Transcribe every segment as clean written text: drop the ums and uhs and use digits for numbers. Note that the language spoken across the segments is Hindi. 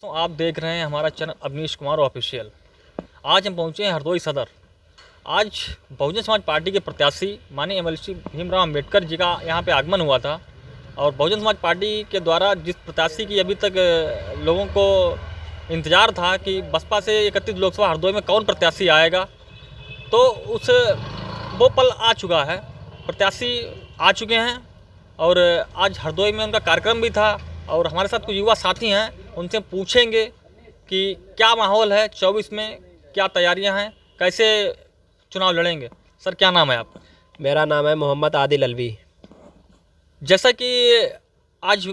तो आप देख रहे हैं हमारा चैनल अवनीश कुमार ऑफिशियल। आज हम पहुंचे हैं हरदोई सदर। आज बहुजन समाज पार्टी के प्रत्याशी माननीय एमएलसी भीमराव अंबेडकर जी का यहां पे आगमन हुआ था और बहुजन समाज पार्टी के द्वारा जिस प्रत्याशी की अभी तक लोगों को इंतज़ार था कि बसपा से 31 लोकसभा हरदोई में कौन प्रत्याशी आएगा, तो वो पल आ चुका है। प्रत्याशी आ चुके हैं और आज हरदोई में उनका कार्यक्रम भी था और हमारे साथ कुछ युवा साथी हैं, उनसे पूछेंगे कि क्या माहौल है 24 में, क्या तैयारियां हैं, कैसे चुनाव लड़ेंगे। सर, क्या नाम है आपका? मेरा नाम है मोहम्मद आदिल अलवी। जैसा कि आज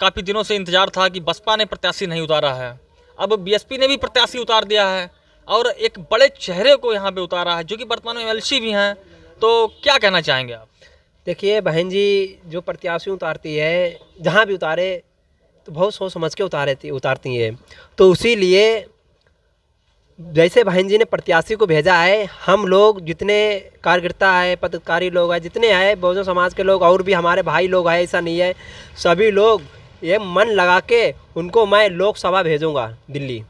काफ़ी दिनों से इंतज़ार था कि बसपा ने प्रत्याशी नहीं उतारा है, अब बीएसपी ने भी प्रत्याशी उतार दिया है और एक बड़े चेहरे को यहाँ पे उतारा है जो कि वर्तमान में एमएलसी भी हैं, तो क्या कहना चाहेंगे आप? देखिए बहन जी, जो प्रत्याशी उतारती है, जहाँ भी उतारे तो बहुत सोच समझ के उतारती है। तो उसी लिए जैसे बहन जी ने प्रत्याशी को भेजा है, हम लोग जितने कार्यकर्ता है, पदाधिकारी लोग हैं, जितने हैं बहुजन समाज के लोग और भी हमारे भाई लोग हैं, ऐसा नहीं है, सभी लोग ये मन लगा के उनको मैं लोकसभा भेजूँगा दिल्ली।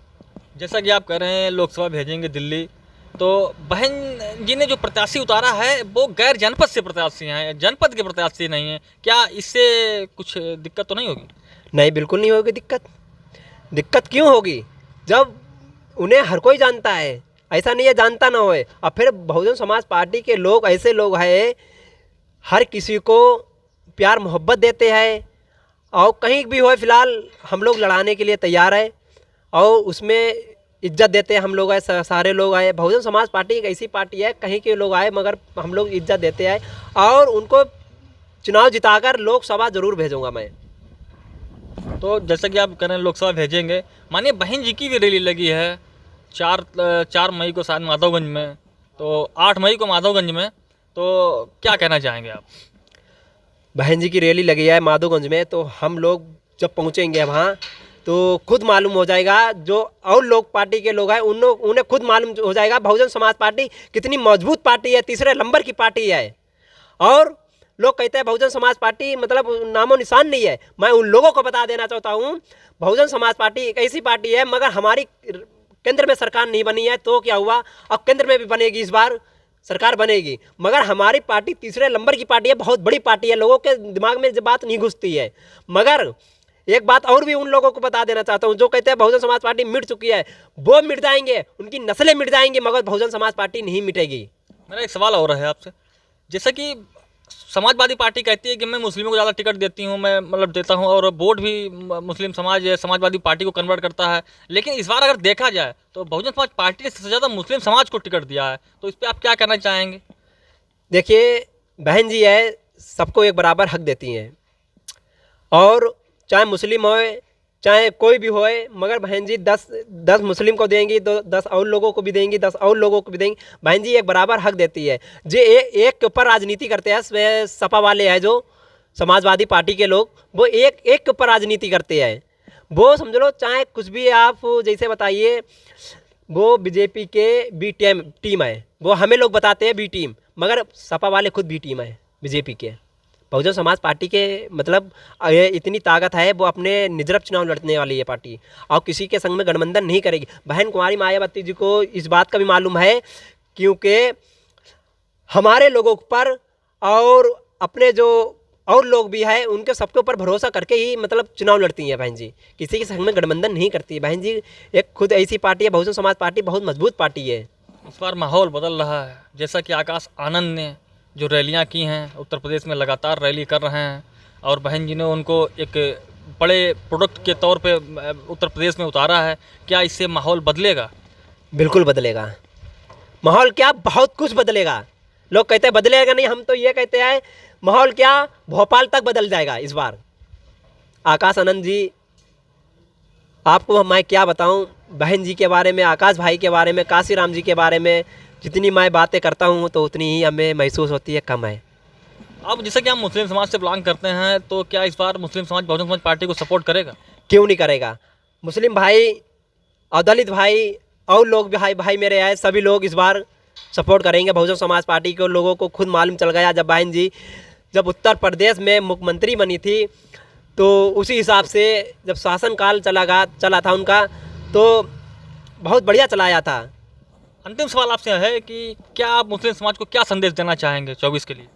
जैसा कि आप कह रहे हैं लोकसभा भेजेंगे दिल्ली, तो बहन जी ने जो प्रत्याशी उतारा है वो गैर जनपद से प्रत्याशी हैं, जनपद के प्रत्याशी नहीं हैं। क्या इससे कुछ दिक्कत तो नहीं होगी? नहीं, बिल्कुल नहीं होगी दिक्कत। दिक्कत क्यों होगी जब उन्हें हर कोई जानता है, ऐसा नहीं है जानता ना होए। और फिर बहुजन समाज पार्टी के लोग ऐसे लोग हैं, हर किसी को प्यार मोहब्बत देते हैं और कहीं भी हो फिलहाल हम लोग लड़ाने के लिए तैयार है और उसमें इज्जत देते हैं। हम लोग आए, सारे लोग आए। बहुजन समाज पार्टी एक ऐसी पार्टी है, कहीं के लोग आए मगर हम लोग इज्जत देते हैं और उनको चुनाव जिताकर लोकसभा ज़रूर भेजूँगा मैं। तो जैसा कि आप कह रहे हैं लोकसभा भेजेंगे, मानिए बहन जी की भी रैली लगी है 4 मई को शायद माधवगंज में, तो 8 मई को माधवगंज में, तो क्या कहना चाहेंगे आप? बहन जी की रैली लगी है माधोगंज में, तो हम लोग जब पहुंचेंगे वहाँ तो खुद मालूम हो जाएगा, जो और लोग पार्टी के लोग हैं उन्हें खुद मालूम हो जाएगा बहुजन समाज पार्टी कितनी मजबूत पार्टी है, तीसरे नंबर की पार्टी है। और लोग कहते हैं बहुजन समाज पार्टी मतलब नामो निशान नहीं है। मैं उन लोगों को बता देना चाहता हूँ, बहुजन समाज पार्टी एक ऐसी पार्टी है, मगर हमारी केंद्र में सरकार नहीं बनी है तो क्या हुआ, अब केंद्र में भी बनेगी, इस बार सरकार बनेगी, मगर हमारी पार्टी तीसरे नंबर की पार्टी है, बहुत बड़ी पार्टी है। लोगों के दिमाग में ये बात नहीं घुसती है। मगर एक बात और भी उन लोगों को बता देना चाहता हूँ जो कहते हैं बहुजन समाज पार्टी मिट चुकी है, वो मिट जाएंगे, उनकी नस्लें मिट जाएंगी, मगर बहुजन समाज पार्टी नहीं मिटेगी। मेरा एक सवाल और है आपसे। जैसा कि समाजवादी पार्टी कहती है कि मैं मुस्लिमों को ज़्यादा टिकट देती हूँ, मैं मतलब देता हूँ और वोट भी मुस्लिम समाजवादी पार्टी को कन्वर्ट करता है, लेकिन इस बार अगर देखा जाए तो बहुजन समाज पार्टी ने सबसे ज़्यादा मुस्लिम समाज को टिकट दिया है, तो इस पर आप क्या कहना चाहेंगे? देखिए बहन जी है, सबको एक बराबर हक देती हैं और चाहे मुस्लिम होए चाहे कोई भी होए, मगर बहन जी 10 मुस्लिम को देंगी तो 10 और लोगों को भी देंगी, 10 और लोगों को भी देंगी। बहन जी एक बराबर हक देती है। जो एक के ऊपर राजनीति करते हैं, सपा वाले हैं जो समाजवादी पार्टी के लोग, वो एक के ऊपर राजनीति करते हैं। वो समझ लो चाहे कुछ भी आप जैसे बताइए, वो बीजेपी के बी टीम है, वो हमें लोग बताते हैं बी टीम, मगर सपा वाले खुद बी टीम है बीजेपी के। बहुजन समाज पार्टी के मतलब इतनी ताकत है, वो अपने निजरब चुनाव लड़ने वाली है पार्टी और किसी के संग में गठबंधन नहीं करेगी। बहन कुमारी मायावती जी को इस बात का भी मालूम है, क्योंकि हमारे लोगों पर और अपने जो और लोग भी हैं उनके सबके ऊपर भरोसा करके ही मतलब चुनाव लड़ती हैं बहन जी, किसी के संग में गठबंधन नहीं करती है। बहन जी एक खुद ऐसी पार्टी है, बहुजन समाज पार्टी बहुत मजबूत पार्टी है। इस बार माहौल बदल रहा है, जैसा कि आकाश आनंद ने जो रैलियां की हैं, उत्तर प्रदेश में लगातार रैली कर रहे हैं और बहन जी ने उनको एक बड़े प्रोडक्ट के तौर पे उत्तर प्रदेश में उतारा है। क्या इससे माहौल बदलेगा? बिल्कुल बदलेगा। माहौल क्या, बहुत कुछ बदलेगा। लोग कहते हैं बदलेगा नहीं, हम तो ये कहते हैं माहौल क्या भोपाल तक बदल जाएगा इस बार। आकाश आनंद जी, आपको मैं क्या बताऊं बहन जी के बारे में, आकाश भाई के बारे में, काशीराम जी के बारे में जितनी मैं बातें करता हूं तो उतनी ही हमें महसूस होती है कम है। अब जैसे कि हम मुस्लिम समाज से बिलोंग करते हैं, तो क्या इस बार मुस्लिम समाज बहुजन समाज पार्टी को सपोर्ट करेगा? क्यों नहीं करेगा। मुस्लिम भाई और दलित भाई और लोग भाई मेरे आए, सभी लोग इस बार सपोर्ट करेंगे बहुजन समाज पार्टी को। लोगों को खुद मालूम चल गया जब बहन जी जब उत्तर प्रदेश में मुख्यमंत्री बनी थी तो उसी हिसाब से जब शासनकाल चला था उनका, तो बहुत बढ़िया चलाया था। अंतिम सवाल आपसे है कि क्या आप मुस्लिम समाज को क्या संदेश देना चाहेंगे 24 के लिए?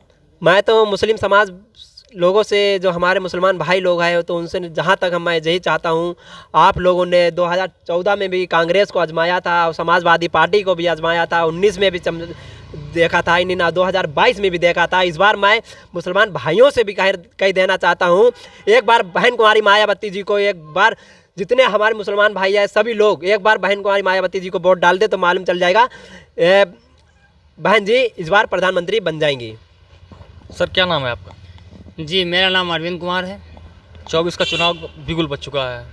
मैं तो मुस्लिम समाज लोगों से, जो हमारे मुसलमान भाई लोग हैं, तो उनसे जहाँ तक मैं यही चाहता हूँ, आप लोगों ने 2014 में भी कांग्रेस को आजमाया था और समाजवादी पार्टी को भी आजमाया था, 19 में भी देखा था, इन 2022 में भी देखा था। इस बार मैं मुसलमान भाइयों से भी कह देना चाहता हूँ, एक बार बहन कुमारी मायावती जी को, एक बार जितने हमारे मुसलमान भाई हैं सभी लोग एक बार बहन कुमारी मायावती जी को वोट डाल दे तो मालूम चल जाएगा बहन जी इस बार प्रधानमंत्री बन जाएंगी। सर क्या नाम है आपका? जी, मेरा नाम अरविंद कुमार है। 24 का चुनाव बिगुल बच चुका है,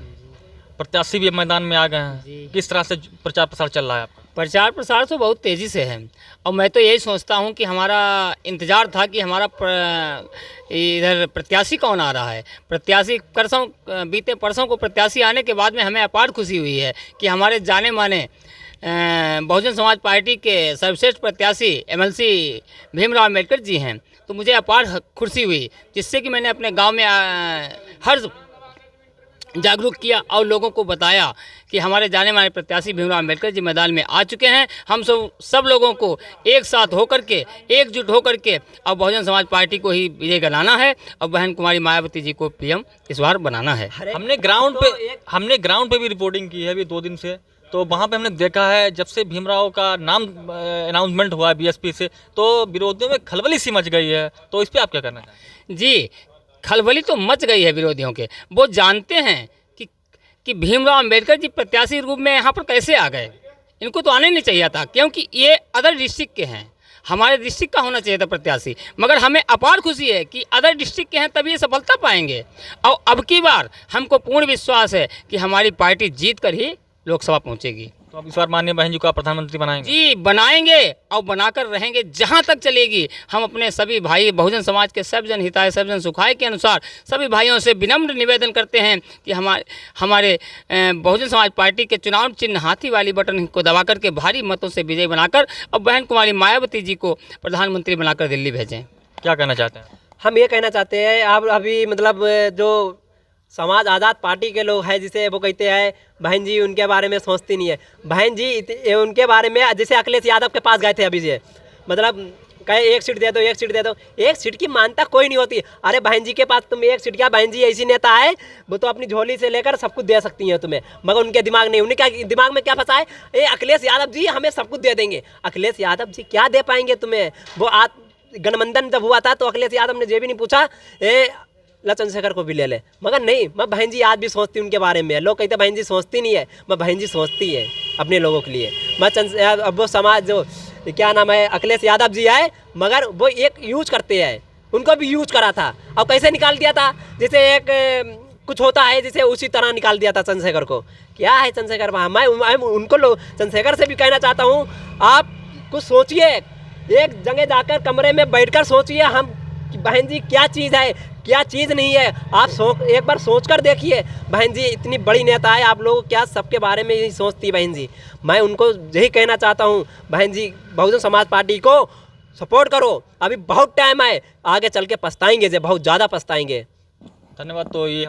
प्रत्याशी भी अब मैदान में आ गए हैं, किस तरह से प्रचार प्रसार चल रहा है आपका? प्रचार प्रसार तो बहुत तेज़ी से है और मैं तो यही सोचता हूं कि हमारा इंतज़ार था कि हमारा इधर प्रत्याशी कौन आ रहा है। प्रत्याशी बीते परसों को प्रत्याशी आने के बाद में हमें अपार खुशी हुई है कि हमारे जाने माने बहुजन समाज पार्टी के सर्वश्रेष्ठ प्रत्याशी MLC भीमराव अम्बेडकर जी हैं। तो मुझे अपार खुशी हुई, जिससे कि मैंने अपने गांव में हर जागरूक किया और लोगों को बताया कि हमारे जाने माने प्रत्याशी भीमराव अम्बेडकर जी मैदान में आ चुके हैं। हम सब लोगों को एक साथ होकर के, एकजुट होकर के अब बहुजन समाज पार्टी को ही विजय कराना है और बहन कुमारी मायावती जी को PM इस बार बनाना है। हमने ग्राउंड पे भी रिपोर्टिंग की है अभी 2 दिन से, तो वहाँ पे हमने देखा है जब से भीमराव का नाम अनाउंसमेंट हुआ है BSP से, तो विरोधियों में खलबली सी मच गई है। तो इस पर आप क्या कहना चाहेंगे? जी, खलबली तो मच गई है विरोधियों के। वो जानते हैं कि भीमराव अम्बेडकर जी प्रत्याशी रूप में यहाँ पर कैसे आ गए। इनको तो आने नहीं चाहिए था, क्योंकि ये अदर डिस्ट्रिक्ट के हैं, हमारे डिस्ट्रिक्ट का होना चाहिए था प्रत्याशी। मगर हमें अपार खुशी है कि अदर डिस्ट्रिक्ट के हैं, तभी ये सफलता पाएंगे। और अब की बार हमको पूर्ण विश्वास है कि हमारी पार्टी जीत कर ही लोकसभा पहुँचेगी। तो अब इस बार माननीय बहन जी को आप प्रधानमंत्री बनाएंगे? जी, बनाएंगे और बनाकर रहेंगे जहां तक चलेगी। हम अपने सभी भाई बहुजन समाज के सब जन हिताय सब जन सुखाय के अनुसार सभी भाइयों से विनम्र निवेदन करते हैं कि हमारे बहुजन समाज पार्टी के चुनाव चिन्ह हाथी वाली बटन को दबा करके भारी मतों से विजय बनाकर और बहन कुमारी मायावती जी को प्रधानमंत्री बनाकर दिल्ली भेजें। क्या कहना चाहते हैं? हम ये कहना चाहते हैं, आप अभी मतलब जो समाज आज़ाद पार्टी के लोग हैं, जिसे वो कहते हैं बहन जी उनके बारे में सोचती नहीं है। बहन जी उनके बारे में, जैसे अखिलेश यादव के पास गए थे अभी से, मतलब कहे 1 सीट दे दो, 1 सीट दे दो। 1 सीट की मानता कोई नहीं होती। अरे बहन जी के पास तुम 1 सीट क्या, बहन जी ऐसी नेता है वो तो अपनी झोली से लेकर सब कुछ दे सकती हैं तुम्हें, मगर उनके दिमाग नहीं। उन्हें क्या दिमाग में क्या फंसा है, ये अखिलेश यादव जी हमें सब कुछ दे देंगे। अखिलेश यादव जी क्या दे पाएंगे तुम्हें? वो गठबंधन जब हुआ था तो अखिलेश यादव ने ये भी नहीं पूछा चंद्रशेखर को भी ले ले, मगर नहीं। मैं बहन जी आज भी सोचती उनके बारे में। लोग कहते बहन जी सोचती नहीं है, मैं बहन जी सोचती है अपने लोगों के लिए। अब वो समाज जो क्या नाम है अखिलेश यादव जी है, मगर वो एक यूज करते हैं, उनको भी यूज करा था और कैसे निकाल दिया था, जैसे एक कुछ होता है जैसे उसी तरह निकाल दिया था चंद्रशेखर को। क्या है चंद्रशेखर, मैं उनको चंद्रशेखर से भी कहना चाहता हूँ, आप कुछ सोचिए, एक जगह जाकर कमरे में बैठकर सोचिए हम कि बहन जी क्या चीज़ है क्या चीज़ नहीं है। आप एक बार सोच कर देखिए। बहन जी इतनी बड़ी नेता है, आप लोग क्या सबके बारे में यही सोचती बहन जी। मैं उनको यही कहना चाहता हूँ, बहन जी बहुजन समाज पार्टी को सपोर्ट करो, अभी बहुत टाइम है, आगे चल के पछताएंगे, बहुत ज़्यादा पछताएंगे। धन्यवाद। तो ये